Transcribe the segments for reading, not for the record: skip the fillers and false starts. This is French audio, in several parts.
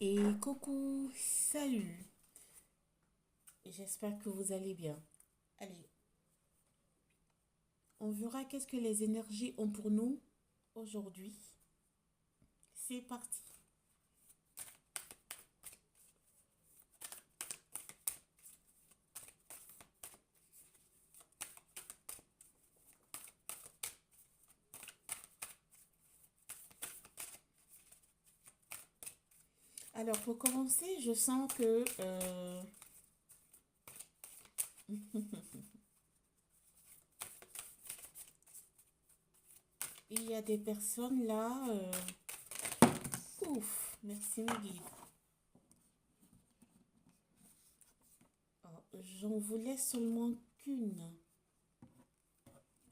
Et coucou, salut. J'espère que vous allez bien. Allez, on verra qu'est-ce que les énergies ont pour nous aujourd'hui. C'est parti. Alors, pour commencer, je sens que il y a des personnes là. Ouf, merci mes guides. J'en voulais seulement qu'une.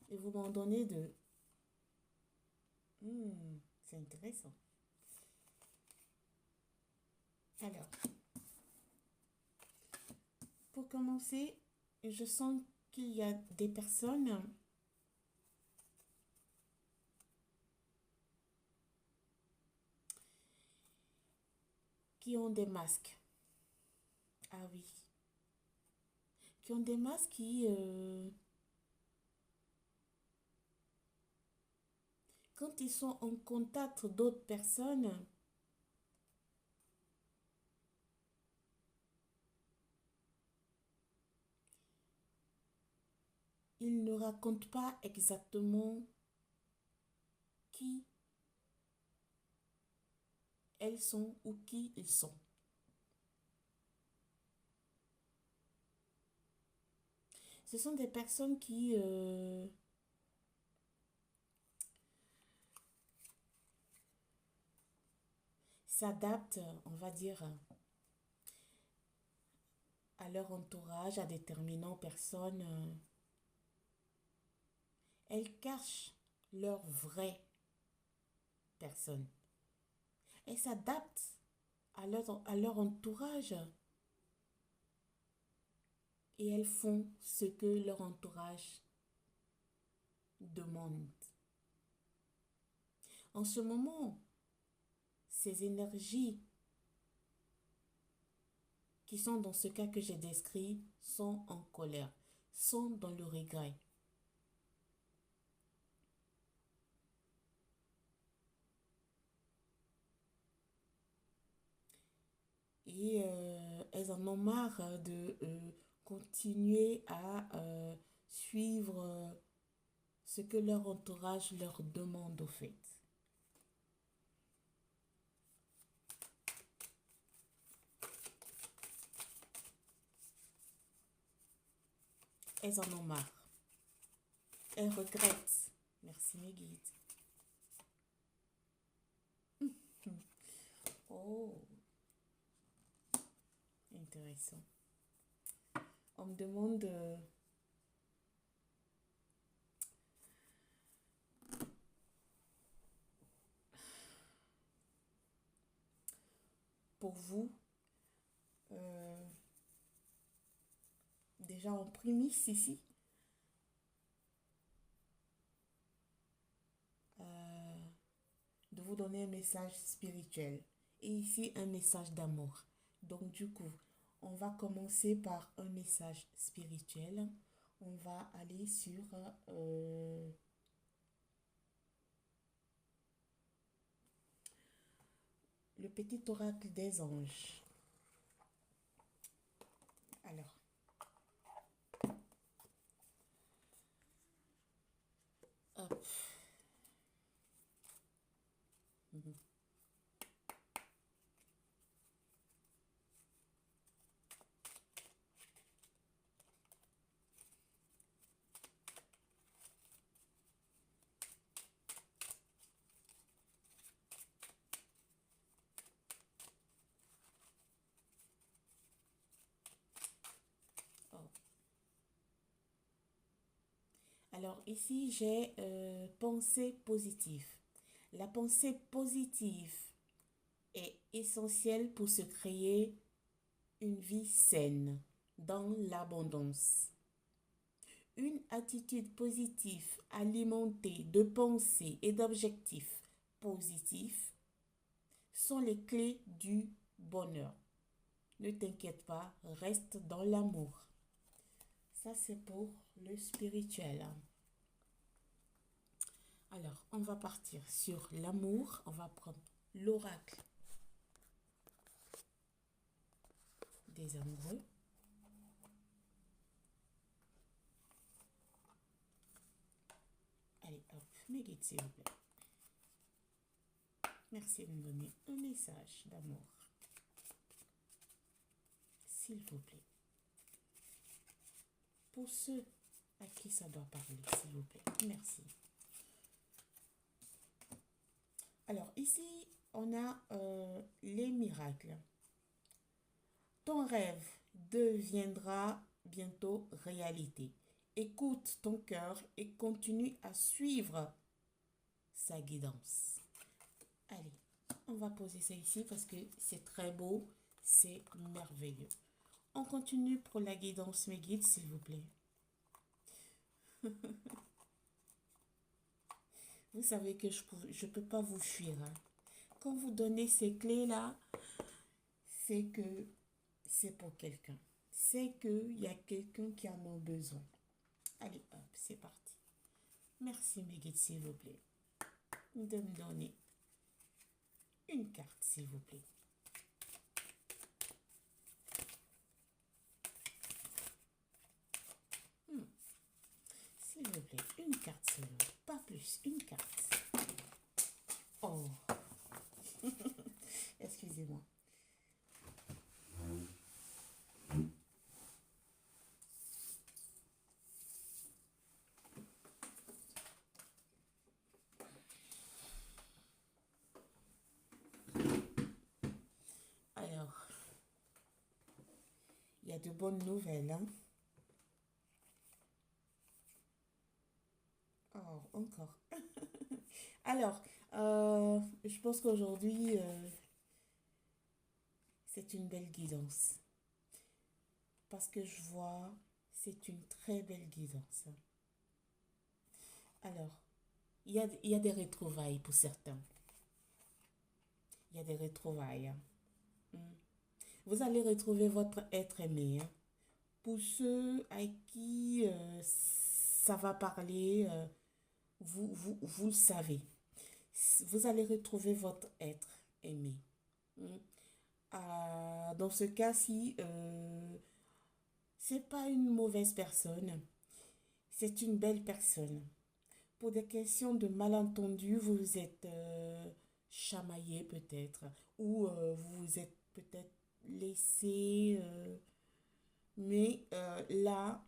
Et vous m'en donnez deux. C'est intéressant. Alors, pour commencer, je sens qu'il y a des personnes qui ont des masques. Ah oui. Qui ont des masques qui, quand ils sont en contact d'autres personnes, ils ne racontent pas exactement qui elles sont ou qui ils sont. Ce sont des personnes qui s'adaptent, on va dire, à leur entourage, à déterminantes personnes. Elles cachent leur vraie personne. Elles s'adaptent à leur entourage et elles font ce que leur entourage demande. En ce moment, ces énergies qui sont dans ce cas que j'ai décrit sont en colère, sont dans le regret. Et elles en ont marre de continuer à suivre ce que leur entourage leur demande au fait. Elles en ont marre. Elles regrettent. Merci mes guides. Oh, intéressant. On me demande pour vous, euh, déjà en prémisse ici, de vous donner un message spirituel. Et ici, un message d'amour. Donc, du coup, on va commencer par un message spirituel. On va aller sur le petit oracle des anges. Alors, hop. Mhm. Oh. Alors, ici, j'ai pensée positive. La pensée positive est essentielle pour se créer une vie saine dans l'abondance. Une attitude positive alimentée de pensées et d'objectifs positifs sont les clés du bonheur. Ne t'inquiète pas, reste dans l'amour. Ça, c'est pour le spirituel. Alors, on va partir sur l'amour. On va prendre l'oracle des amoureux. Allez, hop, mes guides, s'il vous plaît. Merci de me donner un message d'amour. S'il vous plaît. Pour ceux à qui ça doit parler, s'il vous plaît. Merci. Alors, ici, on a les miracles. Ton rêve deviendra bientôt réalité. Écoute ton cœur et continue à suivre sa guidance. Allez, on va poser ça ici parce que c'est très beau, c'est merveilleux. On continue pour la guidance, mes guides, s'il vous plaît. Vous savez que je ne peux pas vous fuir. Hein. Quand vous donnez ces clés-là, c'est que c'est pour quelqu'un. C'est qu'il y a quelqu'un qui en a besoin. Allez, hop, c'est parti. Merci, mes guides, s'il vous plaît. De me donner une carte, s'il vous plaît. S'il vous plaît, une carte seulement. Pas plus, une carte. Oh. Excusez-moi. Alors, il y a de bonnes nouvelles, hein? Oh, encore. Alors, je pense qu'aujourd'hui, c'est une belle guidance. Parce que je vois, c'est une très belle guidance. Alors, il y a des retrouvailles pour certains. Il y a des retrouvailles. Hein. Vous allez retrouver votre être aimé. Hein. Pour ceux à qui ça va parler, vous le savez. Vous allez retrouver votre être aimé. Dans ce cas-ci, c'est pas une mauvaise personne, c'est une belle personne. Pour des questions de malentendu, vous vous êtes chamaillé peut-être, ou vous vous êtes peut-être laissé, mais là,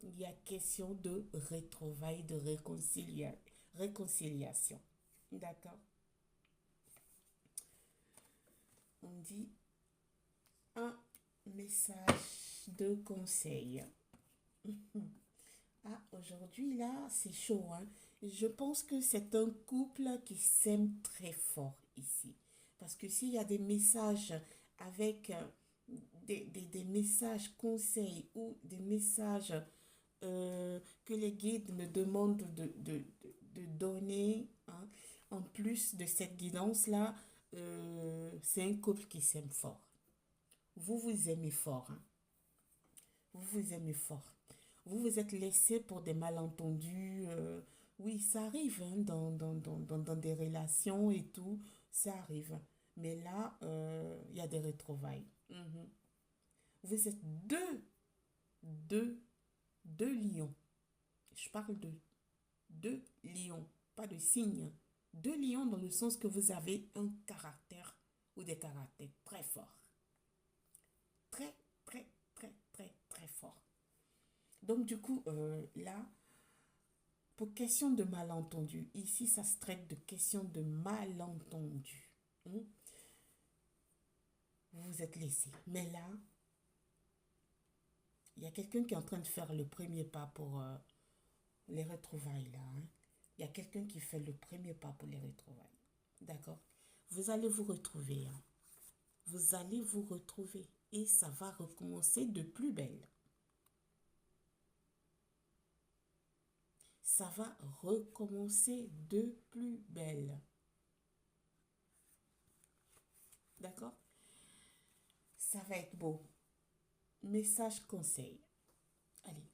il y a question de retrouvailles, de réconciliation. D'accord? On dit un message de conseil. Ah, aujourd'hui, là, c'est chaud, hein. Je pense que c'est un couple qui s'aime très fort ici. Parce que s'il y a des messages avec des messages conseils ou des messages que les guides me demandent de donner, hein, en plus de cette guidance-là, c'est un couple qui s'aime fort. Vous vous aimez fort, hein. Vous vous aimez fort. Vous vous êtes laissé pour des malentendus. Oui, ça arrive hein, dans des relations et tout. Ça arrive. Mais là, il y a des retrouvailles. Vous êtes deux, deux lions. Je parle de deux lions, pas de signes. Deux lions dans le sens que vous avez un caractère ou des caractères très forts. Très, très, très, très, très forts. Donc, du coup, là, pour question de malentendu, ici, ça se traite de question de malentendu. Vous vous êtes laissé. Mais là, il y a quelqu'un qui est en train de faire le premier pas pour les retrouvailles, là. Hein. Il y a quelqu'un qui fait le premier pas pour les retrouvailles. D'accord? Vous allez vous retrouver. Hein. Vous allez vous retrouver. Et ça va recommencer de plus belle. Ça va recommencer de plus belle. D'accord? Ça va être beau. Message conseil. Allez,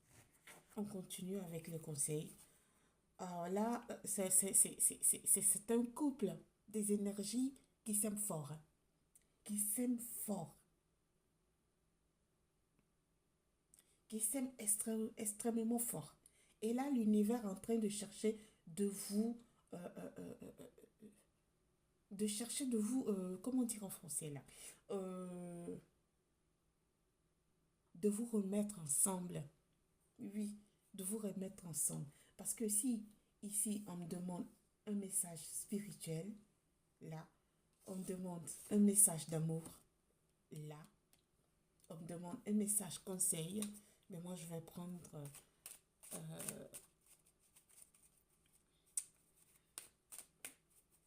on continue avec le conseil. Alors là, c'est un couple des énergies qui s'aiment fort, hein, qui s'aiment fort, qui s'aiment extrêmement fort. Et là, l'univers est en train de chercher de vous, euh, euh, euh, euh, euh, comment dire en français là, Euh, de vous remettre ensemble. Oui, de vous remettre ensemble. Parce que si ici on me demande un message spirituel, là, on me demande un message d'amour, là, on me demande un message conseil, mais moi je vais prendre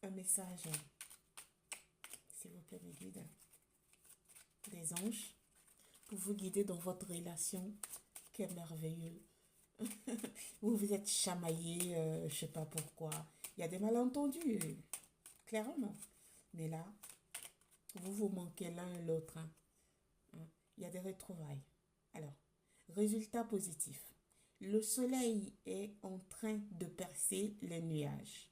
un message, s'il vous plaît, mes guides, des anges, pour vous guider dans votre relation qui est merveilleux. Vous vous êtes chamaillé, je sais pas pourquoi. Il y a des malentendus, clairement. Mais là, vous vous manquez l'un et l'autre, hein. Il y a des retrouvailles. Alors, résultat positif. Le soleil est en train de percer les nuages.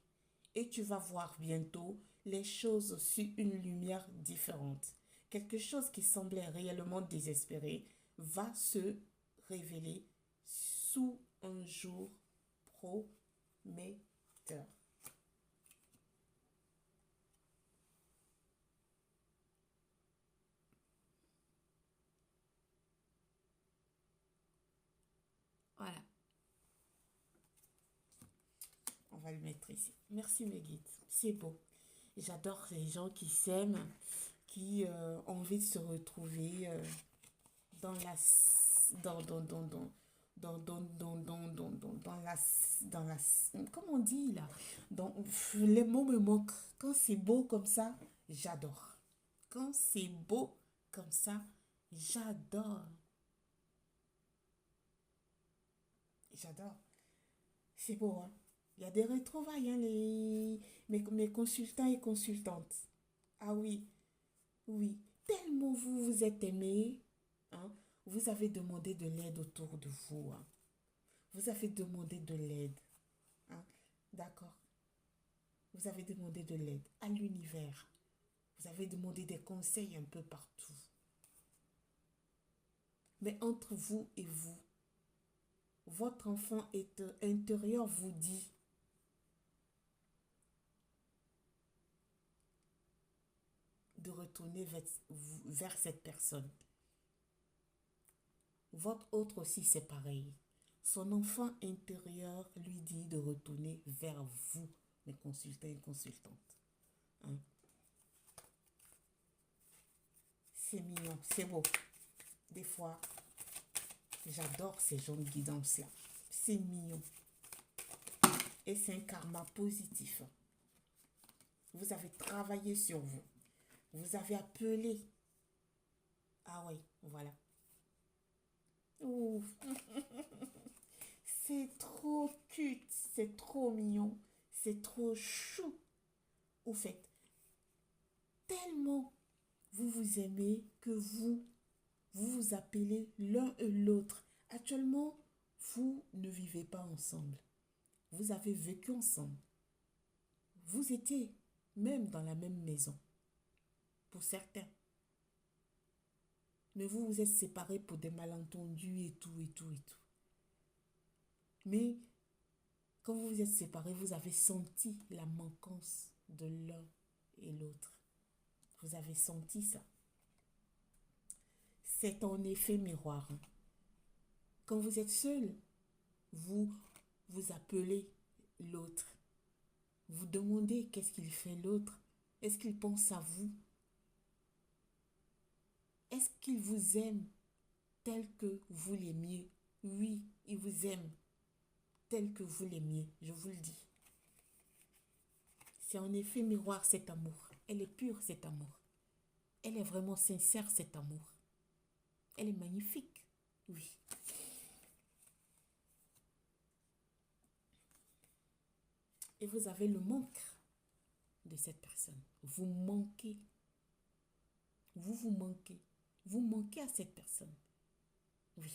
Et tu vas voir bientôt les choses sur une lumière différente. Quelque chose qui semblait réellement désespéré va se révéler sous un jour prometteur. Voilà, on va le mettre ici. Merci mes guides, c'est beau. J'adore les gens qui s'aiment, qui ont envie de se retrouver dans la dans dans dans dans dans la comment on dit là, dans les mots me manquent. Quand c'est beau comme ça, j'adore. Quand c'est beau comme ça, j'adore. J'adore. C'est beau, hein. Il y a des retrouvailles, hein, mes consultants et consultantes. Ah oui, oui. Tellement vous vous êtes aimés, hein, vous avez demandé de l'aide autour de vous, hein. Vous avez demandé de l'aide, hein. D'accord. Vous avez demandé de l'aide à l'univers. Vous avez demandé des conseils un peu partout. Mais entre vous et vous, votre enfant intérieur vous dit de retourner vers cette personne. Votre autre aussi, c'est pareil. Son enfant intérieur lui dit de retourner vers vous, mes consultants et consultantes, hein. C'est mignon, c'est beau. Des fois, j'adore ces gens de guidance-là. C'est mignon. Et c'est un karma positif. Vous avez travaillé sur vous. Vous avez appelé. Ah oui, voilà. Ouh, c'est trop cute, c'est trop mignon, c'est trop chou. Au fait, tellement vous vous aimez que vous vous appelez l'un et l'autre. Actuellement, vous ne vivez pas ensemble. Vous avez vécu ensemble. Vous étiez même dans la même maison, pour certains. Mais vous vous êtes séparés pour des malentendus et tout, et tout, et tout. Mais quand vous vous êtes séparés, vous avez senti la manquance de l'un et l'autre. Vous avez senti ça. C'est en effet miroir, hein. Quand vous êtes seul, vous vous appelez l'autre. Vous demandez qu'est-ce qu'il fait l'autre. Est-ce qu'il pense à vous? Est-ce qu'il vous aime tel que vous l'aimiez? Oui, il vous aime tel que vous l'aimiez, je vous le dis. C'est en effet miroir cet amour. Elle est pure cet amour. Elle est vraiment sincère cet amour. Elle est magnifique. Oui. Et vous avez le manque de cette personne. Vous manquez. Vous vous manquez. Vous manquez à cette personne. Oui.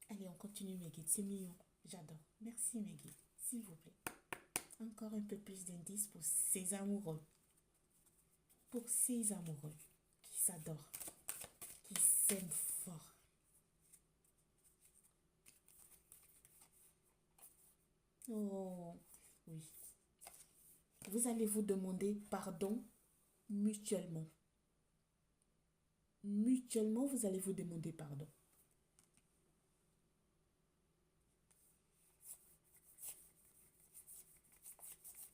Allez, on continue mes guides. C'est mignon. J'adore. Merci mes guides. S'il vous plaît. Encore un peu plus d'indices pour ces amoureux. Pour ces amoureux qui s'adorent, qui s'aiment fort. Oh, oui. Vous allez vous demander pardon mutuellement. Mutuellement, vous allez vous demander pardon.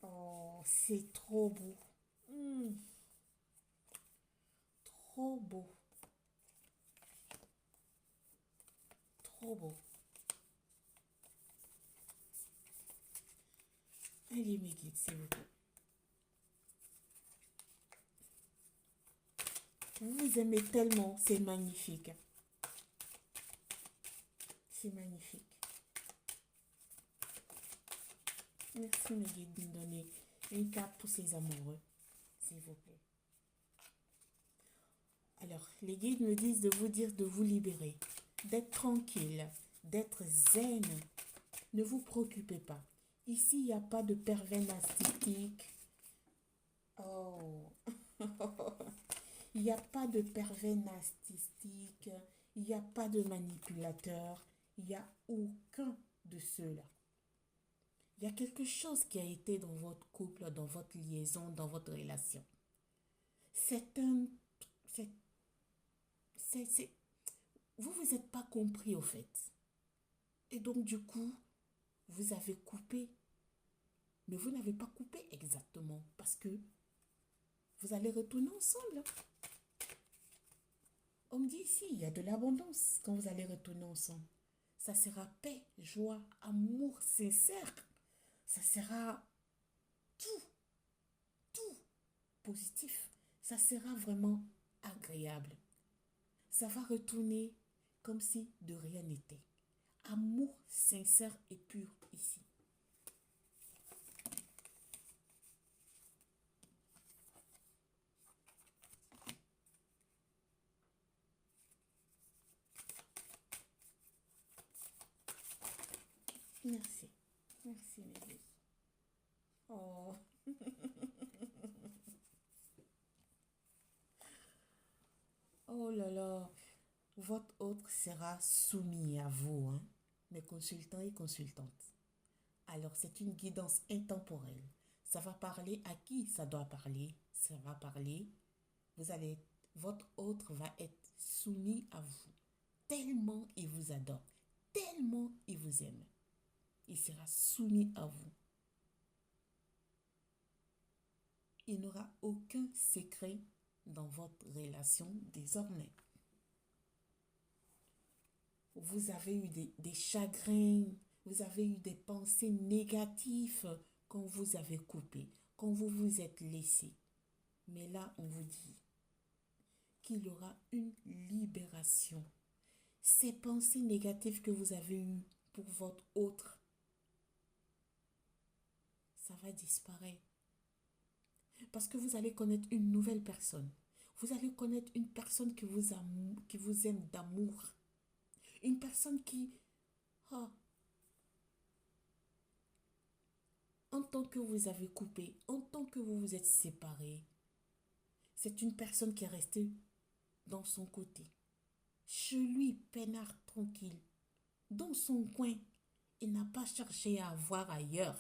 Oh, c'est trop beau. Hmm, trop beau. Trop beau. Allez, mes guides, s'il vous plaît. Vous vous aimez tellement, c'est magnifique. C'est magnifique. Merci, mes guides, de me donner une carte pour ces amoureux, s'il vous plaît. Alors, les guides me disent de vous dire de vous libérer, d'être tranquille, d'être zen. Ne vous préoccupez pas. Ici, il n'y a pas de pervers narcissique. Oh. Il n'y a pas de pervers narcissique. Il n'y a pas de manipulateur. Il n'y a aucun de ceux-là. Il y a quelque chose qui a été dans votre couple, dans votre liaison, dans votre relation. C'est un... Vous vous êtes pas compris au fait. Et donc du coup, vous avez coupé. Mais vous n'avez pas coupé exactement parce que vous allez retourner ensemble. On me dit ici, il y a de l'abondance quand vous allez retourner ensemble. Ça sera paix, joie, amour sincère. Ça sera tout, tout positif. Ça sera vraiment agréable. Ça va retourner comme si de rien n'était. Amour sincère et pur ici. Merci. Merci, mes vies. Oh. Oh là là. Votre autre sera soumis à vous, hein, mes consultants et consultantes. Alors, c'est une guidance intemporelle. Ça va parler à qui ça doit parler. Ça va parler. Vous allez, votre autre va être soumis à vous. Tellement il vous adore. Tellement il vous aime. Il sera soumis à vous. Il n'aura aucun secret dans votre relation désormais. Vous avez eu des chagrins, vous avez eu des pensées négatives quand vous avez coupé, quand vous vous êtes laissé. Mais là, on vous dit qu'il y aura une libération. Ces pensées négatives que vous avez eues pour votre autre, ça va disparaître. Parce que vous allez connaître une nouvelle personne. Vous allez connaître une personne qui vous aime d'amour. Une personne qui, oh, en tant que vous avez coupé, en tant que vous vous êtes séparés, c'est une personne qui est restée dans son côté. Chez lui, peinard tranquille. Dans son coin, il n'a pas cherché à voir ailleurs.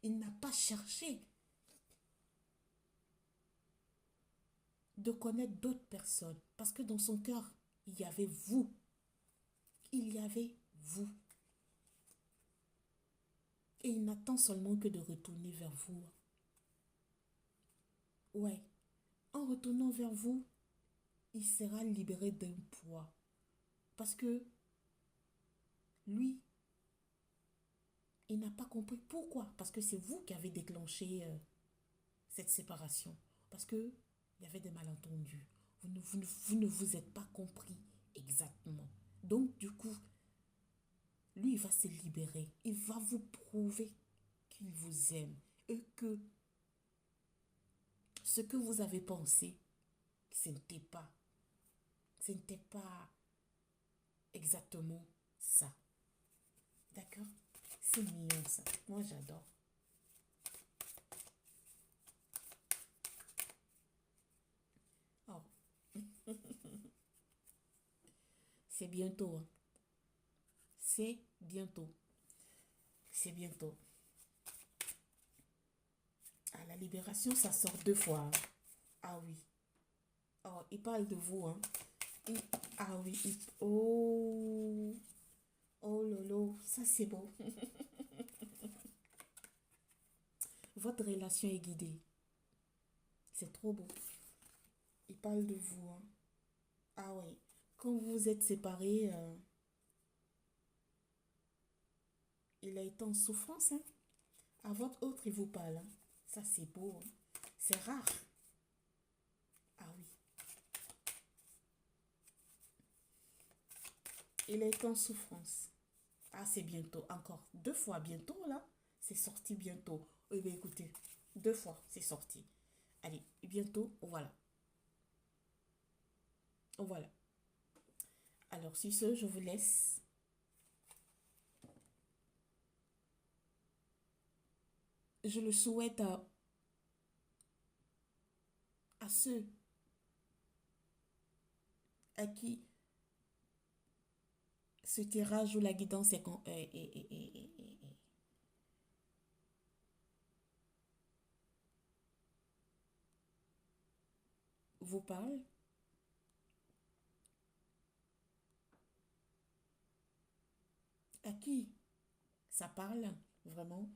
Il n'a pas cherché de connaître d'autres personnes. Parce que dans son cœur, il y avait vous. Il y avait vous. Et il n'attend seulement que de retourner vers vous. Ouais. En retournant vers vous, il sera libéré d'un poids. Parce que lui, il n'a pas compris pourquoi. Parce que c'est vous qui avez déclenché cette séparation. Parce que il y avait des malentendus. Vous ne vous êtes pas compris exactement. Donc, du coup, lui, il va se libérer. Il va vous prouver qu'il vous aime. Et que ce que vous avez pensé, ce n'était pas exactement ça. D'accord? C'est mignon ça. Moi j'adore. Oh, c'est bientôt, hein. C'est bientôt. C'est bientôt. À la Libération, ça sort 2 fois, hein. Ah oui. Oh, il parle de vous, hein. Ah oui. Oh. Oh lolo, ça c'est beau. Votre relation est guidée. C'est trop beau. Il parle de vous, hein. Ah oui. Quand vous vous êtes séparés, il a été en souffrance, hein. À votre autre, il vous parle, hein. Ça c'est beau, hein. C'est rare. Ah oui. Il a été en souffrance. Ah, c'est bientôt. Encore 2 fois bientôt, là. C'est sorti bientôt. Eh bien, écoutez, 2 fois, c'est sorti. Allez, bientôt, voilà. Voilà. Alors, sur ce, je vous laisse. Je le souhaite à ceux à qui ce tirage ou la guidance vous parle, à qui ça parle vraiment,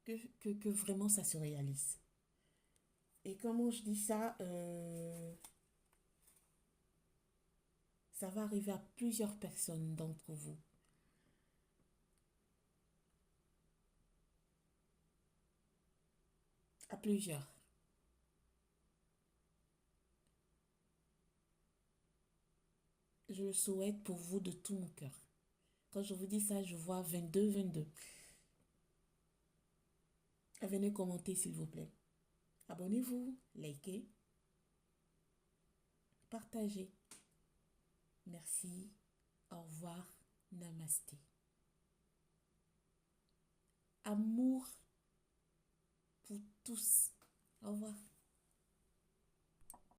que vraiment ça se réalise. Et comment je dis ça, ça va arriver à plusieurs personnes d'entre vous. À plusieurs. Je le souhaite pour vous de tout mon cœur. Quand je vous dis ça, je vois 22. Venez commenter s'il vous plaît. Abonnez-vous, likez, partagez. Merci. Au revoir. Namasté. Amour pour tous. Au revoir.